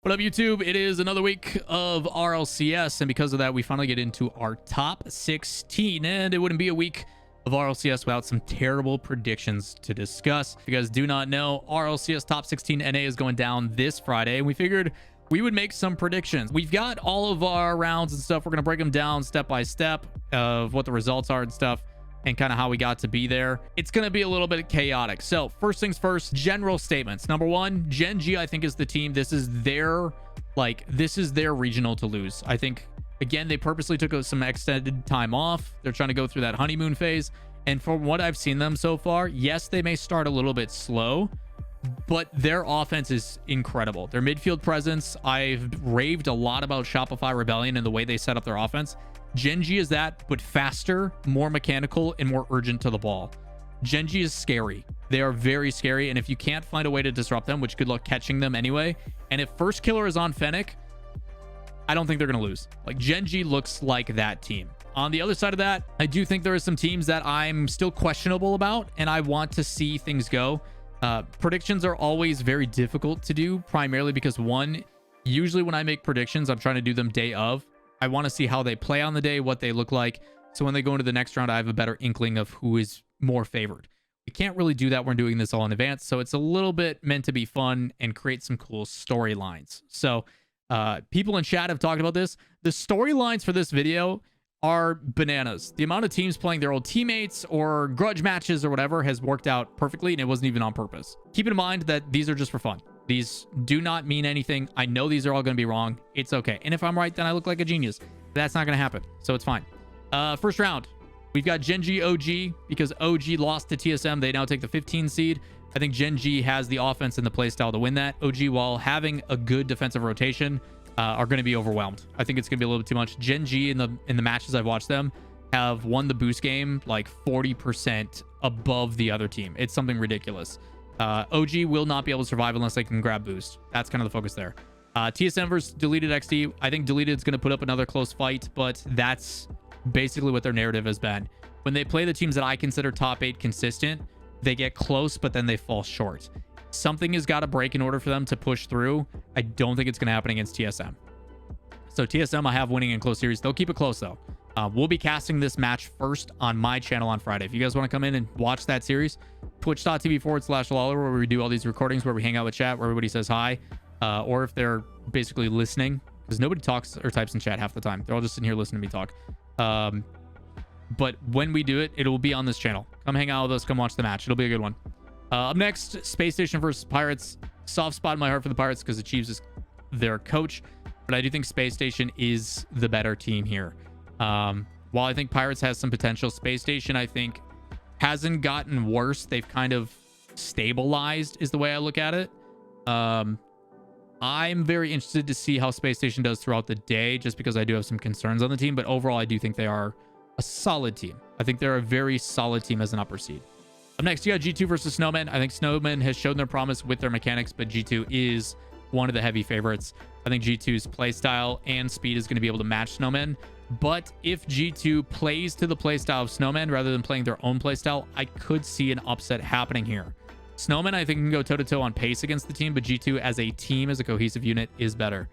What up, YouTube? It is another week of RLCS, and because of that, we finally get into our top 16, and it wouldn't be a week of RLCS without some terrible predictions to discuss. If you guys do not know, RLCS top 16 NA is going down this Friday, and we figured we would make some predictions. We've got all of our rounds and stuff. We're going to break them down step by step of what the results are and stuff, and kind of how we got to be there. It's going to be a little bit chaotic. So first things first, general statements. Number one, Gen G, I think, is the team. This is their regional to lose. I think, again, they purposely took some extended time off. They're trying to go through that honeymoon phase. And from what I've seen them so far, yes, they may start a little bit slow, but their offense is incredible. Their midfield presence, I've raved a lot about Shopify Rebellion and the way they set up their offense. Gen G is that, but faster, more mechanical, and more urgent to the ball. Gen G is scary. They are very scary, and if you can't find a way to disrupt them, which good luck catching them anyway, and if first killer is on Fennec, I don't think they're going to lose. Like, Gen G looks like that team. On the other side of that, I do think there are some teams that I'm still questionable about, and I want to see things go. Predictions are always very difficult to do, primarily because, one, usually when I make predictions, I'm trying to do them day of. I want to see how they play on the day, what they look like. So when they go into the next round, I have a better inkling of who is more favored. We can't really do that when doing this all in advance. So it's a little bit meant to be fun and create some cool storylines. So people in chat have talked about this. The storylines for this video are bananas. The amount of teams playing their old teammates or grudge matches or whatever has worked out perfectly, and it wasn't even on purpose. Keep in mind that these are just for fun. These do not mean anything. I know these are all going to be wrong. It's okay. And if I'm right, then I look like a genius. That's not going to happen. So it's fine. First round, we've got Gen G OG, because OG lost to TSM. They now take the 15 seed. I think Gen G has the offense and the playstyle to win that. OG, while having a good defensive rotation, are going to be overwhelmed. I think it's going to be a little bit too much. Gen G in the matches I've watched them have won the boost game like 40% above the other team. It's something ridiculous. OG will not be able to survive unless they can grab boost. That's kind of the focus there. TSM versus Deleted XD. I think Deleted is going to put up another close fight, but that's basically what their narrative has been. When they play the teams that I consider top 8 consistent, they get close, but then they fall short. Something has got to break in order for them to push through. I don't think it's going to happen against TSM. So TSM, I have winning in close series. They'll keep it close, though. We'll be casting this match first on my channel on Friday. If you guys want to come in and watch that series, twitch.tv/Lawler, where we do all these recordings, where we hang out with chat, where everybody says hi, or if they're basically listening, because nobody talks or types in chat half the time. They're all just sitting here listening to me talk. But when we do it, it will be on this channel. Come hang out with us. Come watch the match. It'll be a good one. Up next, Space Station versus Pirates. Soft spot in my heart for the Pirates because Achieves is their coach, but I do think Space Station is the better team here. While I think Pirates has some potential, Space Station, I think, hasn't gotten worse. They've kind of stabilized, is the way I look at it. I'm very interested to see how Space Station does throughout the day, just because I do have some concerns on the team. But overall, I do think they are a solid team. I think they're a very solid team as an upper seed. Up next, you got G2 versus Snowman. I think Snowman has shown their promise with their mechanics, but G2 is one of the heavy favorites. I think G2's playstyle and speed is going to be able to match Snowman. But if G2 plays to the playstyle of Snowman rather than playing their own playstyle, I could see an upset happening here. Snowman, I think, can go toe-to-toe on pace against the team, but G2 as a team, as a cohesive unit, is better.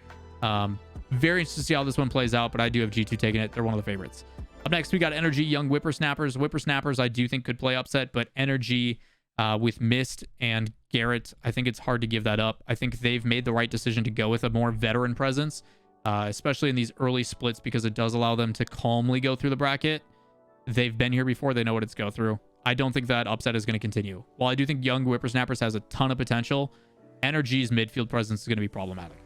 Very interested to see how this one plays out, but I do have G2 taking it. They're one of the favorites. Up next, we got Energy, Young Whippersnappers. Whippersnappers, I do think, could play upset, but Energy with Mist and Garrett, I think it's hard to give that up. I think they've made the right decision to go with a more veteran presence, especially in these early splits, because it does allow them to calmly go through the bracket. They've been here before. They know what it's go through. I don't think that upset is going to continue. While I do think Young Whippersnappers has a ton of potential, Energy's midfield presence is going to be problematic.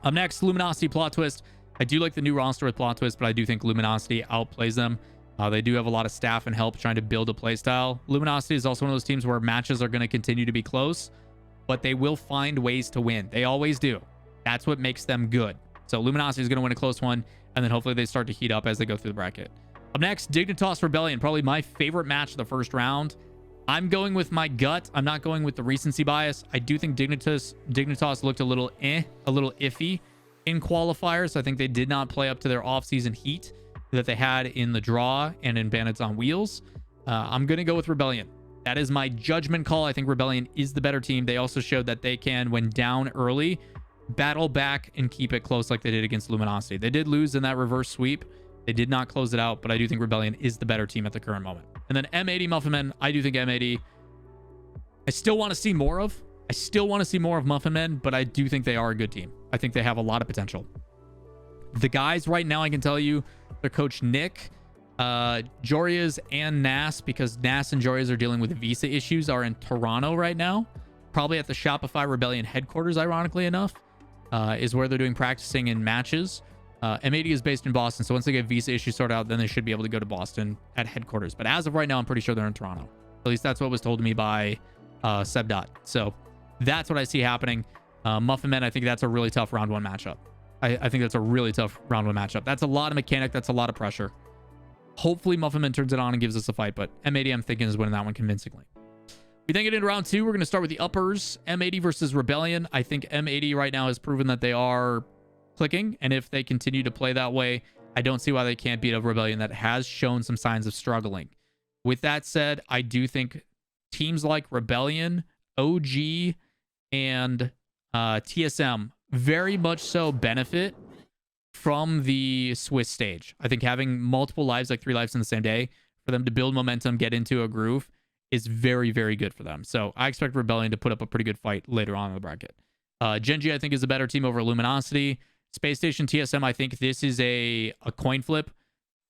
Up next, Luminosity plot twist. I do like the new roster with plot twist, but I do think Luminosity outplays them. They do have a lot of staff and help trying to build a play style. Luminosity is also one of those teams where matches are going to continue to be close, but they will find ways to win. They always do. That's what makes them good. So Luminosity is going to win a close one, and then hopefully they start to heat up as they go through the bracket. Up next, Dignitas Rebellion, probably my favorite match of the first round. I'm going with my gut. I'm not going with the recency bias. I do think Dignitas looked a little iffy in qualifiers. I think they did not play up to their offseason heat that they had in the draw and in Bandits on Wheels. I'm going to go with Rebellion. That is my judgment call. I think Rebellion is the better team. They also showed that they can, when down early, battle back and keep it close like they did against Luminosity. They did lose in that reverse sweep. They did not close it out, but I do think Rebellion is the better team at the current moment. And then M80 Muffinmen, I do think M80, I still want to see more of. I still want to see more of Muffinmen, but I do think they are a good team. I think they have a lot of potential. The guys right now, I can tell you, their coach Nick, Jorias and Nas, because Nas and Jorias are dealing with visa issues, are in Toronto right now. Probably at the Shopify Rebellion headquarters, ironically enough, is where they're doing practicing in matches. M80 is based in Boston, so once they get visa issues sorted out, then they should be able to go to Boston at headquarters. But as of right now, I'm pretty sure they're in Toronto. At least that's what was told to me by Sebdot. So that's what I see happening. Muffinmen, I think that's a really tough round one matchup. I think that's a really tough round one matchup. That's a lot of mechanic. That's a lot of pressure. Hopefully Muffinmen turns it on and gives us a fight, but M80 I'm thinking is winning that one convincingly. We then get into round two. We're going to start with the uppers. M80 versus Rebellion. I think M80 right now has proven that they are clicking, and if they continue to play that way, I don't see why they can't beat a Rebellion that has shown some signs of struggling. With that said, I do think teams like Rebellion, OG, and TSM very much so benefit from the Swiss stage. I think having multiple lives, like 3 lives in the same day, for them to build momentum, get into a groove, is very, very good for them. So I expect Rebellion to put up a pretty good fight later on in the bracket. Gen.G, I think, is a better team over Luminosity. Space Station TSM, I think this is a coin flip.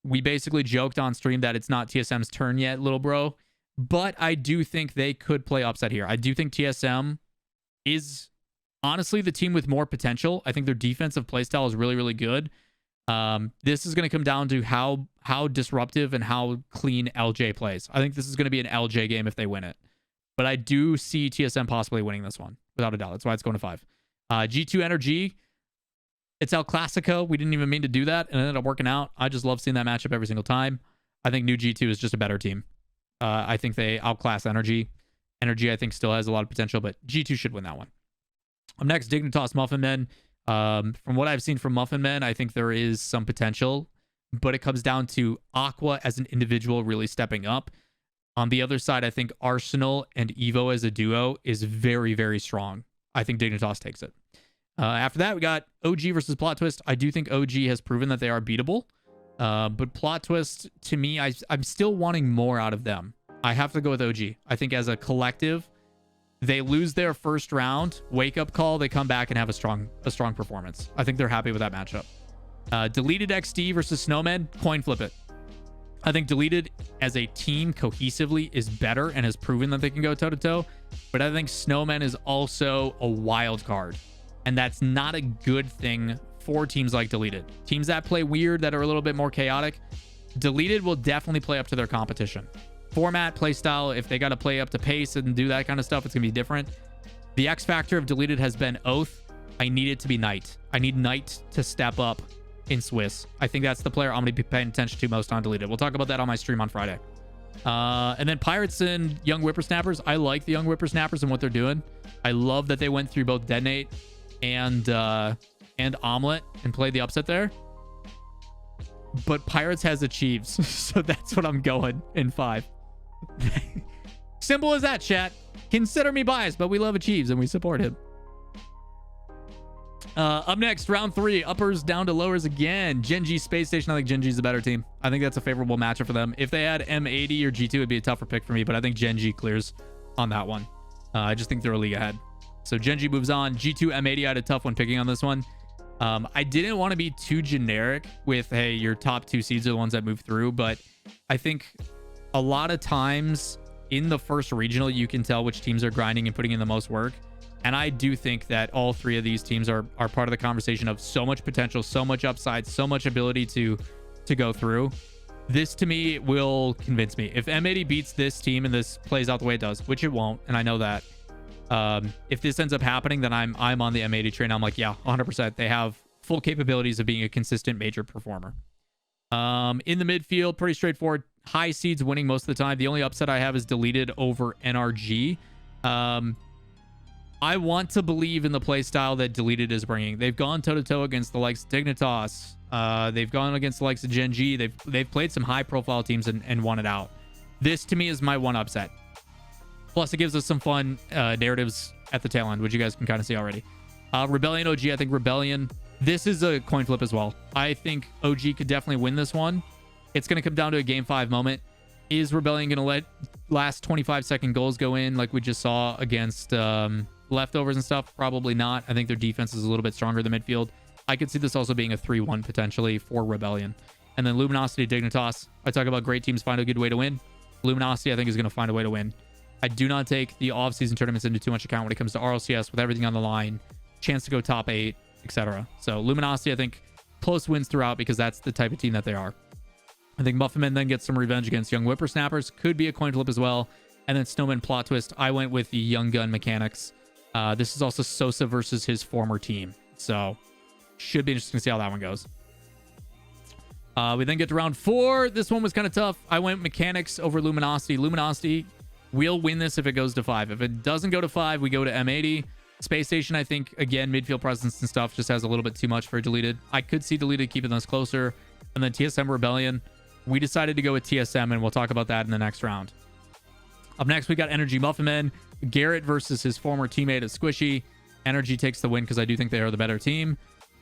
We basically joked on stream that it's not TSM's turn yet, little bro. But I do think they could play upset here. I do think TSM is honestly the team with more potential. I think their defensive playstyle is really, really good. This is going to come down to how disruptive and how clean LJ plays. I think this is going to be an LJ game if they win it. But I do see TSM possibly winning this one, without a doubt. That's why it's going to 5. G2 Energy, it's El Clasico. We didn't even mean to do that, and it ended up working out. I just love seeing that matchup every single time. I think new G2 is just a better team. I think they outclass Energy. Energy, I think, still has a lot of potential, but G2 should win that one. Up next, Dignitas Muffinmen. From what I've seen from Muffinmen, I think there is some potential, but it comes down to Aqua as an individual really stepping up. On the other side, I think Arsenal and Evo as a duo is very, very strong. I think Dignitas takes it. After that, we got OG versus Plot Twist. I do think OG has proven that they are beatable, but Plot Twist, to me, I'm still wanting more out of them. I have to go with OG. I think as a collective, they lose their first round, wake up call, they come back and have a strong performance. I think they're happy with that matchup. Deleted XD versus Snowman, coin flip it. I think Deleted as a team cohesively is better and has proven that they can go toe-to-toe, but I think Snowman is also a wild card, and that's not a good thing for teams like Deleted. Teams that play weird, that are a little bit more chaotic, Deleted will definitely play up to their competition. Format, playstyle, if they got to play up to pace and do that kind of stuff, it's going to be different. The X factor of Deleted has been Oath. I need it to be Knight. I need Knight to step up in Swiss. I think that's the player I'm going to be paying attention to most on Deleted. We'll talk about that on my stream on Friday. And then Pirates and Young Whippersnappers. I like the Young Whippersnappers and what they're doing. I love that they went through both Detonate and Omelet and played the upset there. But Pirates has Achieves, so that's what I'm going in 5. Simple as that, chat. Consider me biased, but we love Achieves and we support him. Up next, round 3, uppers down to lowers again. Gen.G Space Station. I think Gen.G is a better team. I think that's a favorable matchup for them. If they had M80 or G2, it'd be a tougher pick for me, but I think Gen.G clears on that one. I just think they're a league ahead. So Gen.G moves on. G2 M80, I had a tough one picking on this one. I didn't want to be too generic with, hey, your top 2 seeds are the ones that move through, but I think a lot of times in the first regional, you can tell which teams are grinding and putting in the most work. And I do think that all 3 of these teams are part of the conversation of so much potential, so much upside, so much ability to go through. This, to me, will convince me. If M80 beats this team and this plays out the way it does, which it won't, and I know that, if this ends up happening, then I'm on the M80 train. I'm like, yeah, 100%. They have full capabilities of being a consistent major performer. In the midfield, pretty straightforward. High seeds winning most of the time. The only upset I have is Deleted over NRG. I want to believe in the play style that Deleted is bringing. They've gone toe-to-toe against the likes of Dignitas. They've gone against the likes of Gen.G. They've played some high-profile teams and won it out. This, to me, is my one upset. Plus, it gives us some fun narratives at the tail end, which you guys can kind of see already. Rebellion, OG. I think Rebellion. This is a coin flip as well. I think OG could definitely win this one. It's going to come down to a game 5 moment. Is Rebellion going to let last 25-second goals go in like we just saw against leftovers and stuff? Probably not. I think their defense is a little bit stronger than midfield. I could see this also being a 3-1 potentially for Rebellion. And then Luminosity, Dignitas. I talk about great teams find a good way to win. Luminosity, I think, is going to find a way to win. I do not take the off-season tournaments into too much account when it comes to RLCS with everything on the line, chance to go top 8, etc. So Luminosity, I think, close wins throughout because that's the type of team that they are. I think Muffinmen then gets some revenge against Young Whippersnappers. Could be a coin flip as well. And then Snowman plot twist. I went with the Young Gun mechanics. This is also Sosa versus his former team. So should be interesting to see how that one goes. We then get to round 4. This one was kind of tough. I went mechanics over Luminosity. Luminosity will win this if it goes to 5. If it doesn't go to 5, we go to M80. Space Station, I think, again, midfield presence and stuff just has a little bit too much for Deleted. I could see Deleted keeping us closer. And then TSM Rebellion. We decided to go with TSM, and we'll talk about that in the next round. Up next, we got Energy Muffinmen. Garrett versus his former teammate of Squishy. Energy takes the win because I do think they are the better team.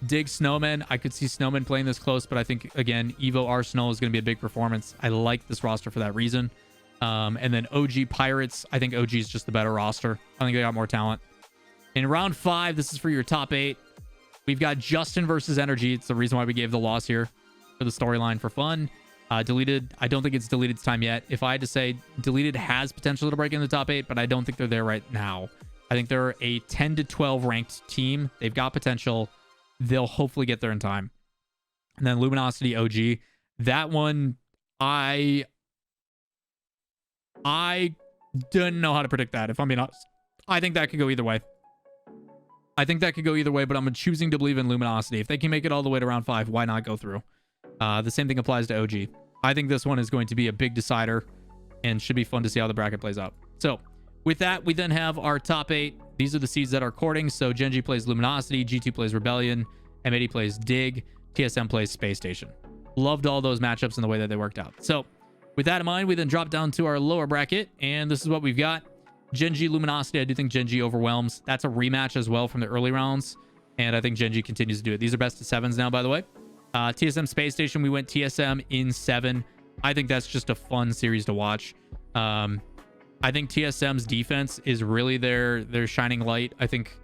Dig Snowman. I could see Snowman playing this close, but I think, again, Evo Arsenal is going to be a big performance. I like this roster for that reason. And then OG Pirates. I think OG is just the better roster. I think they got more talent. In round 5, this is for your top 8. We've got Justin versus Energy. It's the reason why we gave the loss here for the storyline for fun. Deleted. I don't think it's Deleted's time yet. If I had to say, Deleted has potential to break in the top 8, but I don't think they're there right now. I think they're a 10 to 12 ranked team. They've got potential. They'll hopefully get there in time. And then Luminosity OG. That one, I didn't know how to predict that, if I'm being honest. I think that could go either way. But I'm choosing to believe in Luminosity. If they can make it all the way to round 5, why not go through? The same thing applies to OG. I think this one is going to be a big decider and should be fun to see how the bracket plays out. So with that, we then have our top 8. These are the seeds that are courting. So Genji plays Luminosity, G2 plays Rebellion, M80 plays Dig, TSM plays Space Station. Loved all those matchups and the way that they worked out. So with that in mind, we then drop down to our lower bracket, and this is what we've got. Genji, Luminosity. I do think Genji overwhelms. That's a rematch as well from the early rounds, and I think Genji continues to do it. These are best of 7s now, by the way. TSM Space Station, we went TSM in 7. I think that's just a fun series to watch. I think TSM's defense is really their shining light. I think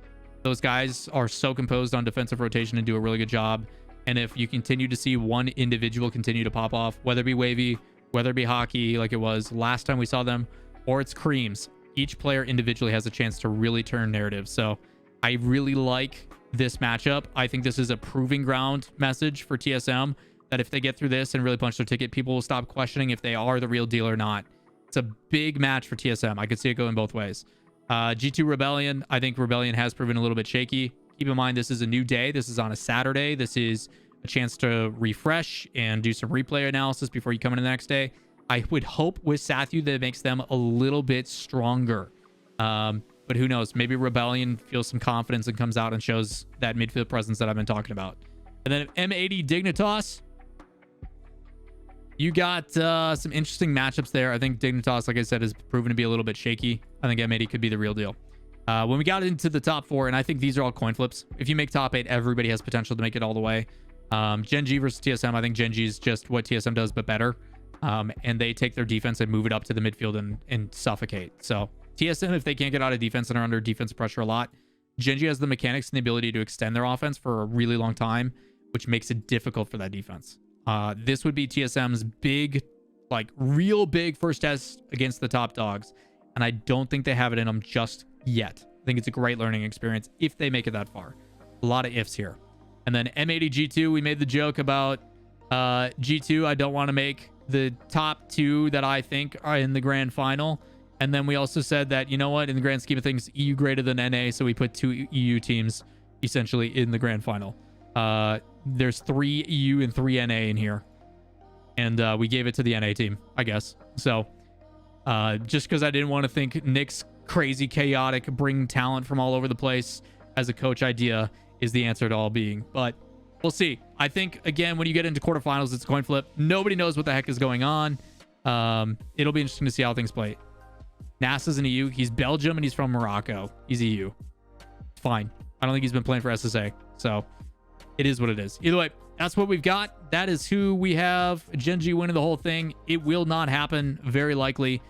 those guys are so composed on defensive rotation and do a really good job. And if you continue to see one individual continue to pop off, whether it be Wavy, whether it be Hockey like it was last time we saw them, or it's Creams, each player individually has a chance to really turn narrative. So I really like this matchup. I think this is a proving ground message for TSM that if they get through this and really punch their ticket, people will stop questioning if they are the real deal or not. It's a big match for TSM. I could see it going both ways. G2 Rebellion. I think Rebellion has proven a little bit shaky. Keep in mind, this is a new day. This is on a Saturday. This is a chance to refresh and do some replay analysis before you come in the next day. I would hope with Sathu that it makes them a little bit stronger. But who knows? Maybe Rebellion feels some confidence and comes out and shows that midfield presence that I've been talking about. And then M80 Dignitas. You got some interesting matchups there. I think Dignitas, like I said, has proven to be a little bit shaky. I think M80 could be the real deal. When we got into the top 4, and I think these are all coin flips. If you make top 8, everybody has potential to make it all the way. Genji versus TSM. I think Genji is just what TSM does, but better. And they take their defense and move it up to the midfield and suffocate. So TSM, if they can't get out of defense and are under defensive pressure a lot, Genji has the mechanics and the ability to extend their offense for a really long time, which makes it difficult for that defense. This would be TSM's big, like real big first test against the top dogs. And I don't think they have it in them just yet. I think it's a great learning experience if they make it that far. A lot of ifs here. And then M80 G2, we made the joke about G2. I don't want to make the top 2 that I think are in the grand final. And then we also said that, you know what, in the grand scheme of things, EU greater than NA. So we put 2 EU teams essentially in the grand final. There's 3 EU and 3 NA in here. And we gave it to the NA team, I guess. So just because I didn't want to think Nick's crazy, chaotic, bring talent from all over the place as a coach idea is the answer to all being. But we'll see. I think, again, when you get into quarterfinals, it's a coin flip. Nobody knows what the heck is going on. It'll be interesting to see how things play. NASA's an EU. He's Belgium and he's from Morocco. He's EU. Fine. I don't think he's been playing for SSA. So it is what it is. Either way, that's what we've got. That is who we have. Genji winning the whole thing. It will not happen, very likely.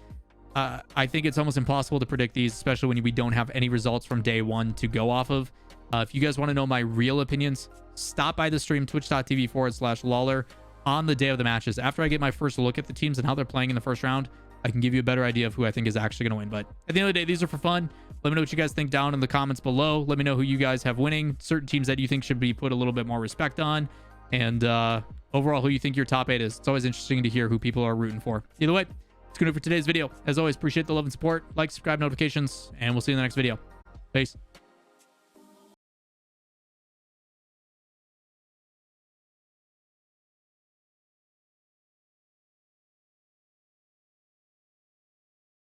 I think it's almost impossible to predict these, especially when we don't have any results from day one to go off of. If you guys want to know my real opinions, stop by the stream, twitch.tv/Lawler, on the day of the matches. After I get my first look at the teams and how they're playing in the first round, I can give you a better idea of who I think is actually going to win. But at the end of the day, these are for fun. Let me know what you guys think down in the comments below. Let me know who you guys have winning, certain teams that you think should be put a little bit more respect on, and overall who you think your top 8 is. It's always interesting to hear who people are rooting for. Either way, it's going to do it for today's video. As always, appreciate the love and support. Like, subscribe, notifications, and we'll see you in the next video. Peace.